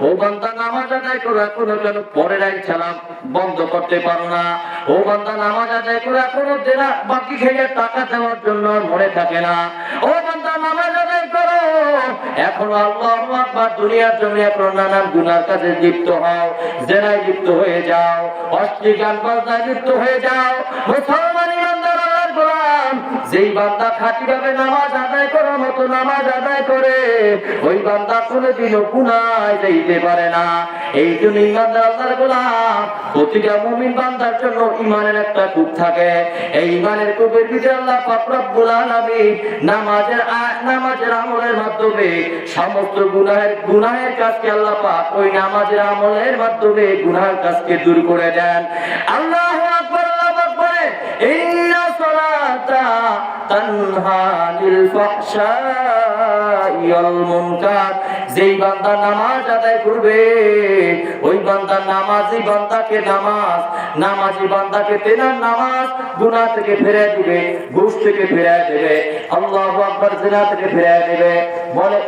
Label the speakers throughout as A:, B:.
A: ও বান্দা নামাজ আদায় করে এখনো কেন পরের আইন সালাম বন্ধ করতে পারো না? ও বান্দা নামাজ আদায় করে এখনো দেনা বাকি খেয়ে টাকা দেওয়ার জন্য মনে থাকে না? ও বান্দা নামাজ আদায় করো, এখন আল্লাহু আকবার দুনিয়ার জন্য এখন নানান গুনার কাজে লিপ্ত হও, জেনায় লিপ্ত হয়ে যাও, অশ্লীল গান বাজনায় লিপ্ত হয়ে যাও। মুসলমান ইমানদার আল্লাহর গোলাম, যেই বান্দা খাঁটিভাবে নামাজ আদায় করার মতো নামাজ আদায় করে, ওই বান্দা কোনোদিনও গুনায় যাইতে পারে না। এই জন্য ইমানদার আল্লাহর গোলাম, প্রতিটা মুমিন বান্দার জন্য ইমানের একটা কূপ থাকে। এই ইমানের কূপের ভিতরে আল্লাহ পাক রব্বুল আলামিন নামাজের আমলের মাধ্যমে সমস্ত গুনাহের কাজকে আল্লাহ পাক ওই নামাজের আমলের মাধ্যমে গুনাহের কাজকে দূর করে দেন। আল্লাহু আকবার, আল্লাহু আকবার। ইন্না সালাতা তানহা আনিল ফাহশাই ওয়াল মুনকার। যেই বান্দা নামাজ আদায় করবে, ওই বান্দা নামাজি বান্দাকে তেনার নামাজ গুনাহ থেকে ফিরিয়ে দিবে, ঘুষ থেকে ফিরিয়ে দেবে, আল্লাহু আকবার, জিনা থেকে ফিরিয়ে দেবে। বলে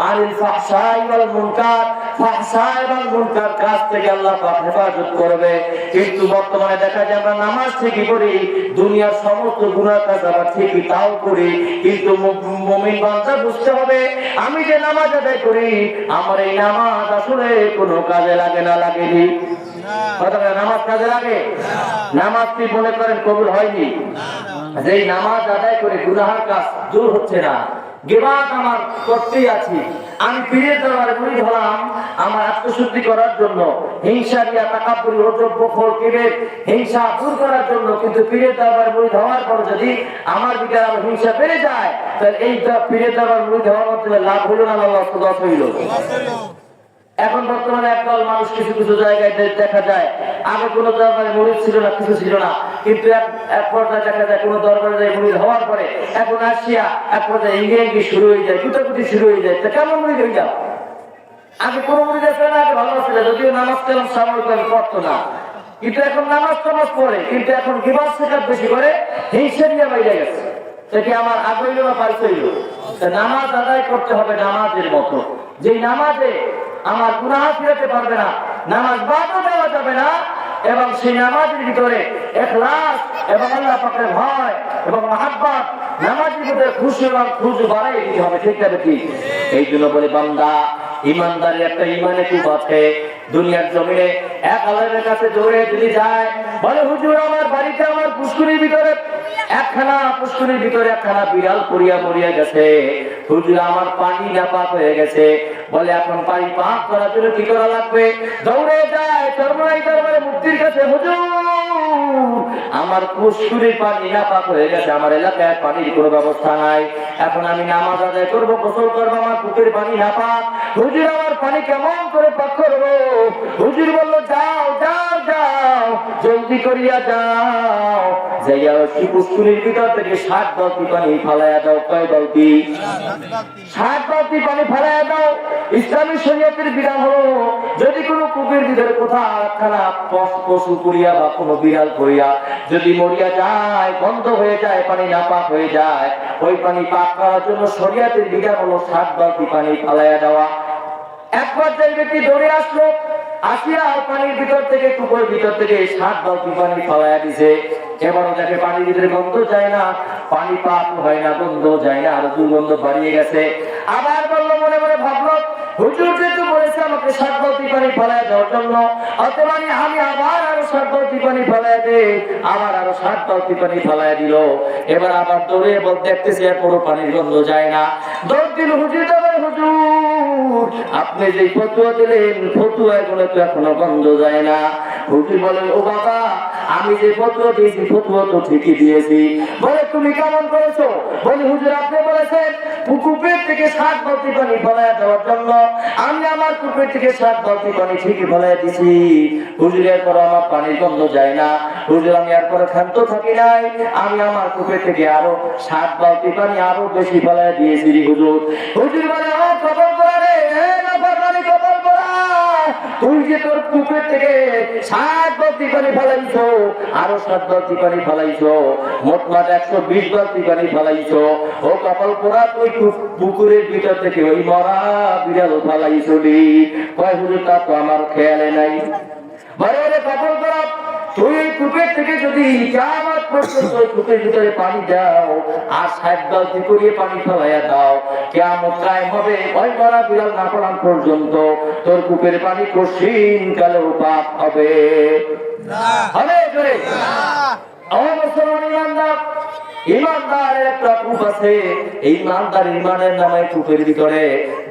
A: আনিল ফাহশাই ওয়াল মুনকার, ফাহশাই ওয়াল মুনকার কাজ থেকে আল্লাহ পাক হেফাজত করবে। কিন্তু বর্তমানে দেখা যায় আমরা নামাজ ঠিকই করি, দুনিয়ার সমস্ত গুনাহ কাজ আবার ঠিকই তাও করি, কিন্তু মুমিন বান্দা বুঝতে হবে আমি যে নামাজ আদায় করি, আমার এই নামাজ আসলে কোনো কাজে লাগে না, লাগেনি। নামাজ কাজে লাগে? নামাজ কি মনে করেন কবুল হয়নি? যেই নামাজ আদায় করে গুনাহের কাজ দূর হচ্ছে না, গিবত আমার করতেই আছি, আমি পীরের দরবারে মুরিদ হলাম আমার আত্মশুদ্ধি করার জন্য, হিংসা রিয়া তাকাব্বুর ওজব বখল কিবর হিংসা দূর করার জন্য। কিন্তু পীরের দরবারে মুরিদ হওয়ার পর যদি আমার ভিতরে আরো হিংসা বেড়ে যায়, তাহলে এই পীরের দরবারে মুরিদ হওয়ার মাধ্যমে লাভ হইল না, লস হইল। এখন বর্তমানে একদল মানুষ কিছু কিছু জায়গায় দেখা যায় আগে কোনো দরবারে মুরিদ ছিল না, কিছু ছিল না, কিন্তু এক পর্যায়ে দেখা যায় কোনো দরবারে মুরিদ হওয়ার পরে এখন আসিয়া এক পর্যায়ে ইংরেজি শুরু হয়ে যায়, কুটাকুটি শুরু হয়ে যায়। তা কেমন মুরিদ হয়ে যাও? আগে কোনো মুরিদ ছিল না, আগে ভালো ছিল, যদিও নামাজ কালাম সাময়িক পড়তো না, কিন্তু এখন নামাজ টামাজ পড়ে, কিন্তু এখন গিবত শিকার বেশি করে, হিংসা নিয়ে বাইরে গেছে। সেটি আমার আগে হইল না পারিত হইল। নামাজ আদায় করতে হবে নামাজের মতো, যেই নামাজে আমার গুনাহ ফিরাতে পারবে না, নামাজ বাদও দেওয়া যাবে না, এবং সেই নামাজের ভিতরে ইখলাস এবং আল্লাহ পাকের ভয় এবং মহব্বত, নামাজের ভিতরে খুশি এবং খুশি বাড়াই দিতে হবে। ঠিক আছে কি? এই জন্য বলে বান্দা ইমানদারি একটা ইমানে কূপ আছে। দুনিয়ার জমিনে এক আলেমের কাছে দৌড়ে যদি যায়, বলে হুজুর আমার বাড়িতে আমার পুষ্করির ভিতরে একখানা বিড়াল পড়িয়া মরিয়া গেছে, হুজুর আমার পানি নাপাক হয়ে গেছে। বলে এখন পানি পাক করার জন্য কি করা লাগবে? দৌড়ে যায় দরবারে মুফতির কাছে, হুজুর আমার পুষ্করির পানি নাপাক হয়ে গেছে, আমার এলাকায় পানির কোনো ব্যবস্থা নাই, এখন আমি নামাজ আদায় করবো, গোসল করবো, আমার পুকুরের পানি নাপাক, হুজুর আমার পানি কেমন করে পাক করবো? হুজুর বললো যাও যাও যাও, জলদি করিয়া যাও, যাইয়া ওই পুষ্করির ভিতর থেকে 60 বালতি পানি ফালাইয়া দাও। কয় বালতি? 60 বালতি পানি ফালাইয়া দাও। ইসলামী শরীয়তের বিধান হলো, যদি কোনো কূপের ভিতরে কোথাও একখানা পশু পড়িয়া বা কোনো বিড়াল পড়িয়া যদি মরিয়া যায়, বন্ধ হয়ে যায়, পানি নাপাক হয়ে যায়, ওই পানি পাক করার জন্য শরীয়তের বিধান হলো 60 বালতি পানি ফালাইয়া দেওয়া। এক পর্যায়ে ব্যক্তি দৌড়ে আসলো, আসিয়া পানির ভিতর থেকে, কূপের ভিতর থেকে 60 বালতি পানি ফালাইয়া দিছে। এবারও দেখে পানির ভিতরে গন্ধ যায় না, পানি পাক হয় না, গন্ধ যায় না, আরো দুর্গন্ধ বাড়িয়ে গেছে। আবার বললো, মনে মনে ভাবলো, হুজুর যেহেতু বলেছে আমাকে 60 বালতি পানি ফেলায় দেওয়ার জন্য, অতএব আমি আবার আরো 60 বালতি পানি ফেলায় দেই। আবার আরো 60 বালতি পানি ফেলায় দিল। এবার আবার দৌড়ে দেখতেছি আর কোনো পানির গন্ধ যায় না। দৌড় দিল হুজুর, হুজুর আপনি যে ফতুয়া দিলেন, ফতুয়ায় কোনো তো এখনো গন্ধ যায় না। হুজুর বলেন, ও বাবা আমি যে ফতুয়া দিয়েছি, ফতুয়া তো ঠিকই দিয়েছি। বলে তুমি কেমন করেছো? বলে হুজুর আপনি বলেছেন কূপের থেকে 60 বালতি পানি ফেলায় দেওয়ার জন্য, আমি আমার কূপের থেকে 60 বালতি পানি ঠিকই ফেলায় দিছি। হুজুর এরপর আমার পানির গন্ধ যায় না। হুজুর আমি এরপরে ক্ষান্ত থাকি নাই, আমি আমার কূপের থেকে আরো 60 বালতি পানি আরো বেশি ফেলায় দিয়েছি হুজুর। হুজুর বলে, ও কবল করা রে, কবল করা, তুই যে তোর পুকুর থেকে 7 বালতি পানি ফেলাইছো, আরো 7 বালতি পানি ফেলাইছো, মোট 120 বালতি পানি ফেলাইছো। ও কপাল পোড়া, তুই পুকুরের ভিতর থেকে ওই মরা বিড়াল ফেলাইছো নি। কয় হুজুর, তা তো আমার খেয়ালে নাই। বলে কপাল পোড়া, তুই এই কূপের থেকে যদি কিয়ামত পর্যন্ত ওই কূপের ভিতরে পানি দাও আর 7 বালতি করে পানি ফেলাইয়া দাও, কিয়ামত কায়েম হবে ওই মরা বিড়াল না ফেলান পর্যন্ত তোর কূপের পানি কঠিন কালেও পাপ হবে হবে করে আমার মুসলমান ইমানদার। ইমানদারের একটা কূপ আছে, এই ইমানদার ইমানের নামে কূপের ভিতরে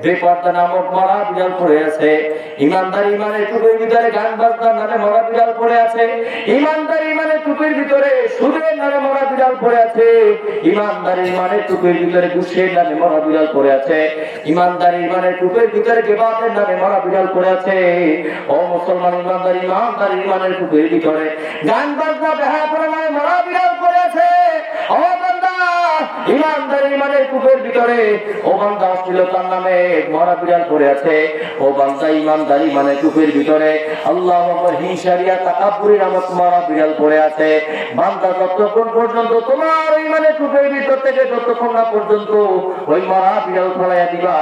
A: বেপর্দা নামক মরা বিড়াল পড়ে আছে। ইমানদার ইমানের কূপের ভিতরে গান বাজনার নামে মরা বিড়াল পড়ে আছে। ইমানদার ইমানের কূপের ভিতরে সুদের নামে মরা বিড়াল পড়ে আছে। ইমানদার ইমানের কূপের ভিতরে ঘুষের নামে মরা বিড়াল পড়ে আছে। ইমানদার ইমানের কূপের ভিতরে গীবতের নামে মরা বিড়াল পড়ে আছে। ও মুসলমান ইমানদার ইমানের কূপের ভিতরে গান বাজনা বেহায়া করার নামে মরা বিড়াল পড়ে আছে। ও বান্দা, ইমানদার ইমানের কূপের ভিতরে ও বান্দা অশ্লীলতার নামে মরা বিড়াল পড়ে আছে। ও বান্দা, ইমানদার ইমানের কূপের ভিতরে আল্লাহু আকবার হিংসারিয়া তাকাব্বুরি নামক মরা বিড়াল পড়ে আছে। বান্দা, যতক্ষণ পর্যন্ত তোমার ইমানের কূপের ভিতর থেকে যতক্ষণ না পর্যন্ত ওই মরা বিড়াল ফেলাইয়া দিবা,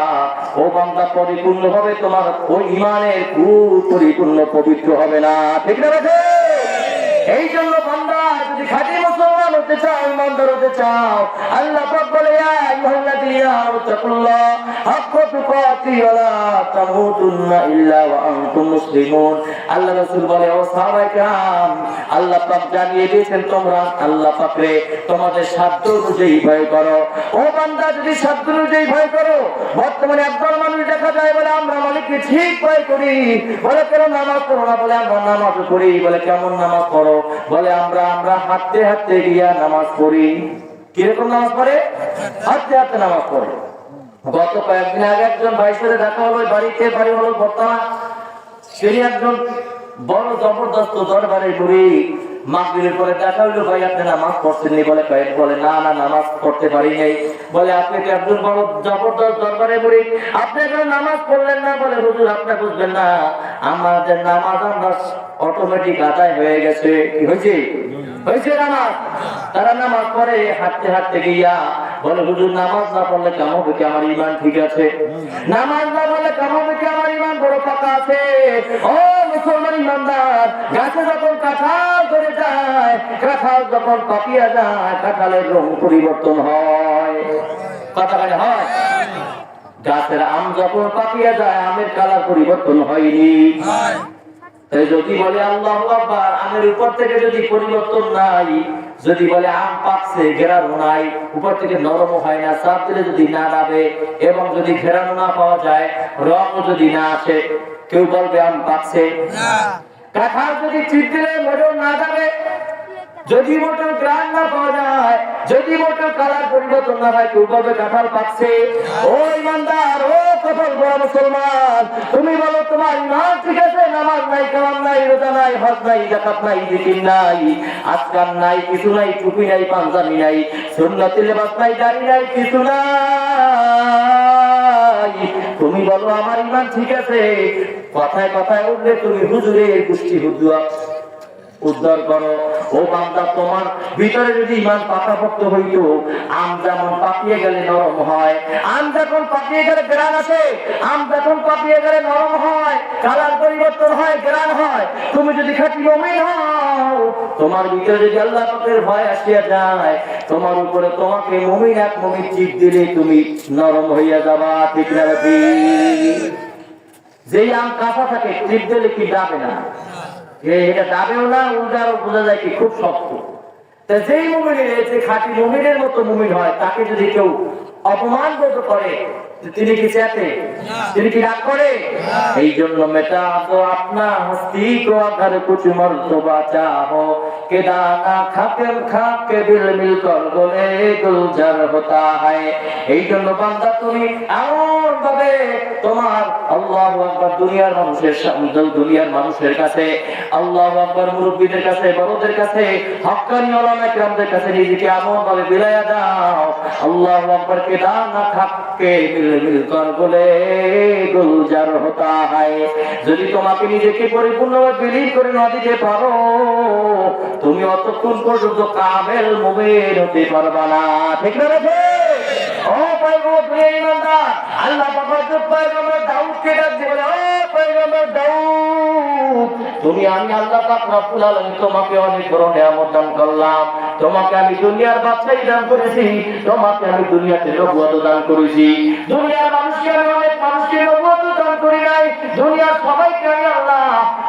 A: ও বান্দা পরিপূর্ণভাবে তোমার ওই ইমানের কূপ পরিপূর্ণ পবিত্র হবে না। ঠিক না? এই জন্য বান্দা, যদি খাঁটি মুসলমান হতে চাও, ইমানদার হতে চাও, আল্লাহ পাক বলে ইয়া আইয়ুহাল্লাযীনা আমানুত্তাকুল্লাহ হাক্কা তুকাতিহি ওয়া লা তামুতুন্না ইল্লা ওয়া আনতুম মুসলিমুন। আল্লাহ রাসূল বলে, ও সাহাবায়ে কেরাম, আল্লাহ পাক জানিয়ে দিয়েছেন তোমরা আল্লাহ পাকরে তোমাদের সাধ্য অনুযায়ী ভয় করো। ও বান্দা, যদি সাধ্য অনুযায়ী ভয় করো, বর্তমানে একদল মানুষ দেখা যায় বলে আমরা মালিককে ঠিক ভয় করি, বলে কেন নামাজ পড়ো না, বলে আমরা নামাজ পড়ি, বলে কেমন নামাজ পড়ো, বলে আমরা হাঁটতে হাঁটতে গিয়া নামাজ পড়ি। কিরকম নামাজ পড়ে? হাঁটতে হাঁটতে নামাজ পড়ে। গত কয়েকদিন আগে একজন ভাইয়ের সাথে দেখা হলো, বাড়ি হলো বর্তমান, তিনি একজন বড় জবরদস্ত দরবারের মুড়ি। মাগরিবের পরে দেখা হইলো, ভাই আপনি নামাজ পড়ছেননি? বলে না নামাজ পড়তে পারি নাই। বলে আপনি তো একজন বড় জবরদস্ত দরবারের মুড়ি, আপনি এখন নামাজ পড়লেন না? বলে হুজুর, আপনি বুঝবেন না, আমাদের নামাজ আমরা অটোমেটিক আদায় হয়ে গেছে। কি হয়েছে নামাজ? তারা নামাজ পড়ে হাঁটতে হাঁটতে গিয়া বলে, হুজুর নামাজ না পড়লে কেমন হবে কি আমার ইমান ঠিক আছে? নামাজ না পড়লে কেমন হবে কি আমার ইমান বড় পাকা আছে? ও মুসলমান ইমানদার, গাছে যখন কাঁঠাল ধরে যায়, কাঁঠাল যখন পাকিয়া যায়, কাঁঠালের রং পরিবর্তন হয়। কথা হয়? গাছের আম যখন পাকিয়া যায়, আমের কালার পরিবর্তন হয়নি। যদি বলে আল্লাহু আকবার, আমের উপর থেকে যদি পরিবর্তন নাই, যদি বলে আম পাকছে ঘেরানো নাই, উপর থেকে নরম হয় না, চাপ দিলে যদি না নাবে এবং যদি ঘেরানো না পাওয়া যায়, রং যদি না আসে, কেউ বলবে আম পাকছে না। কাঁঠাল যদি চিপ দিলে মোটেও না যাবে, যদি মোটেও গ্রান না পাওয়া যায়, যদি মোটেও কালার পরিবর্তন না হয়, কেউ বলবে কাঁঠাল পাকছে। ও ইমানদার, ও কপাল পোড়া মুসলমান, তুমি বলো তোমার ইমান ঠিক আছে, নামাজ নাই, কালাম নাই, রোজা নাই, হজ নাই, যাকাত নাই, জিকির নাই, আজকার নাই, কিছু নাই, টুপি নাই, পাঞ্জাবি নাই, সুন্নতি লেবাস নাই, দাড়ি নাই, কিছু নাই, তুমি বলো আমার ইমান ঠিক আছে। কথায় কথায় উঠলে তুমি হুজুরের গোষ্ঠী উদ্ধার করো। ও বান্দা, তোমার ভিতরে যদি ইমান পাকাপোক্ত হইতো, আম যেমন পাকিয়ে গেলে নরম হয়, আম যখন পাকিয়ে গেলে গ্রান আসে, আম যখন পাকিয়ে গেলে নরম হয়, কালার পরিবর্তন হয়, গ্রান হয়। তুমি যদি খাঁটি মুমিন হও, তোমার ভিতরে যদি আল্লাহ পাকের ভয় আসিয়া যায়, তোমার উপরে তোমাকে মুমিন এক মুমিন চিপ দিলে তুমি নরম হইয়া যাবা। ঠিক না? যেই আম কাঁচা থাকে, চিপ দিলে কি যাবে না, এটা যাবেও না, উল্টারও বোঝা যায় কি খুব শক্ত। যেই মুমিনের, যে খাঁটি মুমিনের মতো মুমিন হয়, তাকে যদি কেউ অপমান করে, তিনি কি চেতে? তিনি কি রাগ করে? এই জন্য মেটা তো আপনা হস্তি কো আধার কুছ মর্তবা চাহো, কে দানা খাকে দিল মিল কর বলে গুলজার হতা হয়। এই জন্য বান্দা, তুমি এমন ভাবে তোমার আল্লাহু আকবার দুনিয়ার মানুষের কাছে, আল্লাহু আকবার মুরব্বিদের কাছে, বড়দের কাছে, হক্কানি উলামা কিরামদের কাছে নিজেকে এমন ভাবে বিলায়া দাও, আল্লাহু আকবার কে দানা के मिल कर बोले गुलजार होता है যদি তোমাকে নিজেকে পরিপূর্ণভাবে বিলীন করে না দিতে পারো তুমি অতক্ষণ পর্যন্ত কামেল মুমিন হতে পারবে না ঠিক না রে ও পয়গম্বর ইমানদার আল্লাহ পাক পয়গম্বর দাউদকে ডাক দিয়ে বলে ও পয়গম্বর দাউদ তুমি আমি আল্লাহ পাক রব্বুল আলামিন তোমাকে অনেক বড় নিয়ামত দান করলাম তোমাকে আমি দুনিয়ার বাদশাহী দান করেছি তোমাকে আমি দুনিয়াতে নবুয়ত দান করেছি দুনিয়ার মানুষকে আমি অনেক মানুষকে নবুয়ত দান করি নাই দুনিয়ার সবাইকে আমি আল্লাহ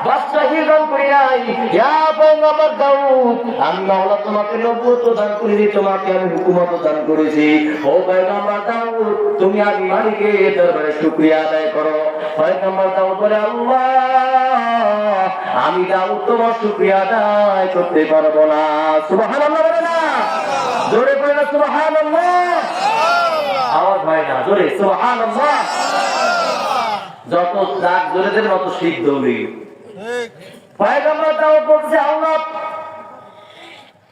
A: বাদশাহী দান করি নাই ইয়া পয়গম্বর দাউদ আমি আল্লাহ তোমাকে নবুয়ত দান করেছি তোমাকে আমি হুকুমত দান করেছি ও পয়গম্বর দাউদ তুমি আমি মালিকের দরবারে শুকরিয়া আদায় করো পয়গম্বর দাউদ বলে আল্লাহ আমি দাউদ তোমার শুকরিয়া আদায় করতে পারবো না সুবহানাল্লাহ বলে না জোরে বলে না সুবহানাল্লাহ আওয়াজ হয় না জোরে সুবহানাল্লাহ যত রাগ জোরে দেন তত শীত দৌড়ি ঠিক পয়গম্বর দাউদ বলছে আল্লাহ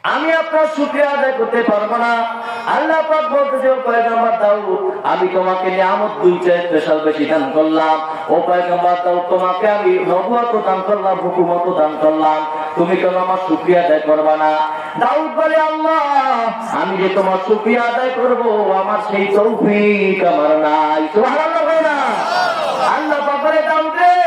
A: আমি আপনার শুকরিয়া আদায় করতে পারবো না আল্লাহ পাক বলতেছে ও পয়গম্বর দাউদ আমি তোমাকে নিয়ামত দুইটা স্পেশাল বেশি দান করলাম ও পয়গম্বর দাউদ তোমাকে আমি নবুয়ত দান করলাম হুকুমত দান করলাম তুমি কেন আমার শুকরিয়া আদায় করবে না দাউদ বলে আল্লাহ আমি যে তোমার শুকরিয়া আদায় করব আমার সেই তৌফিক আমার নাই সুবহানাল্লাহ বলে না আল্লাহ পাক বলে দাউদ রে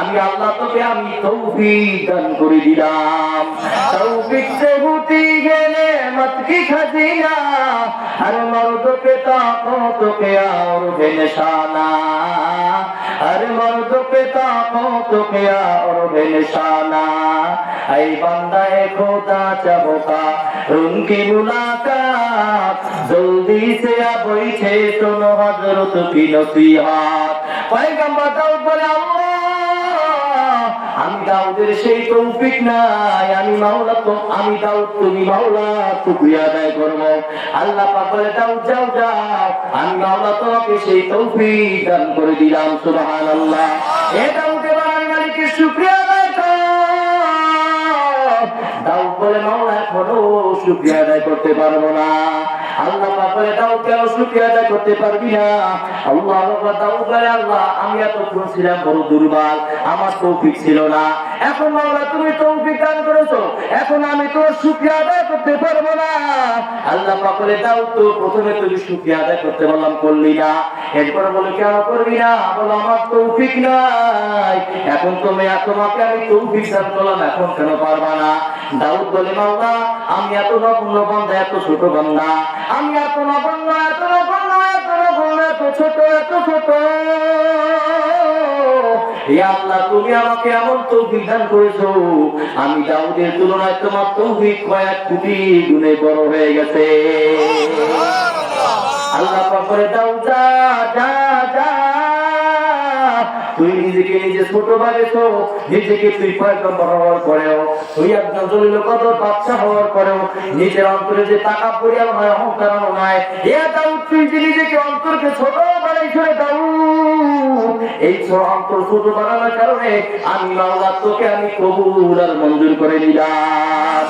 A: আমি আল্লাহ তোকে আমি তৌফিক দান করে দিলাম তৌফিক से होती है नेमत की खजीना हर मर्द पे ताकत के और बेनिशाना हर मर्द पे ताकत के और बेनिशाना ऐ बंदा खुदा चाहोगा उनकी मुलाकात जल्दी से अब बैठे सुनो हजरत की नसीहत पैगंबर दाऊद बोले আমি দাউদের সেই তৌফিক নাই আমি মাওলা তো আমি দাউদ তুমি মাওলা শুকরিয়া আদায় করব আল্লাহ পাক বলে দাউদ যাও যাও আমি মাওলা তোমাকে সেই তৌফিক দান করে দিলাম সুবহানাল্লাহ এ দাউদ এবার মালিকের শুকরিয়া আদায় কর দাউদ বলে মাওলা এখনো শুকরিয়া আদায় করতে পারবো না আল্লাহ পাক বলে দাউদ কেন শুকরিয়া আদায় করতে পারবি না আল্লাহ পাক দাউদ বলে আল্লাহ আমি এতক্ষণ ছিলাম বড় দুর্বল আমার তৌফিক ছিল না এখন মাওলা তুমি তৌফিক দান করেছো এখন আমি তো শুকরিয়া আদায় করতে পারবো না আল্লাহ পাক বলে দাউদ তো প্রথমে তুমি শুকরিয়া আদায় করতে বললাম করলি না এরপর বলে কেন করবি না বলো আমার তৌফিক নাই এখন তোমাকে আমি তৌফিক দান করলাম এখন কেন পারবা না দাউদ বলে মাওলা আমি এত নগণ্য বান্দা এত ছোট বান্দা আমি এত নগণ্য এত ছোট ইয়া আল্লাহ তুমি আমাকে এমন তৌফিক দান করেছো আমি দাউদের তুলনায় তোমার তৌফিক কয়েক কোটি গুণে বড় হয়ে গেছে আল্লাহ পাক বলে দাউদ যা যা যা তুই নিজেকে নিজে ছোট ভাবেছো নিজেকে তুই পয়গম্বর হওয়ার পরেও তুই একজন জলিল কদর বাদশা হওয়ার পরেও নিজের অন্তরে যে তাকাব্বুর নয় অহংকার নয় এ দাউদ তুই যে নিজেকে অন্তরকে ছোট বানাইছো দাউদ এই অন্তর ছোট বানানোর কারণে আমি মাওলা তোকে আমি কবুল আর মঞ্জুর করে নিলাম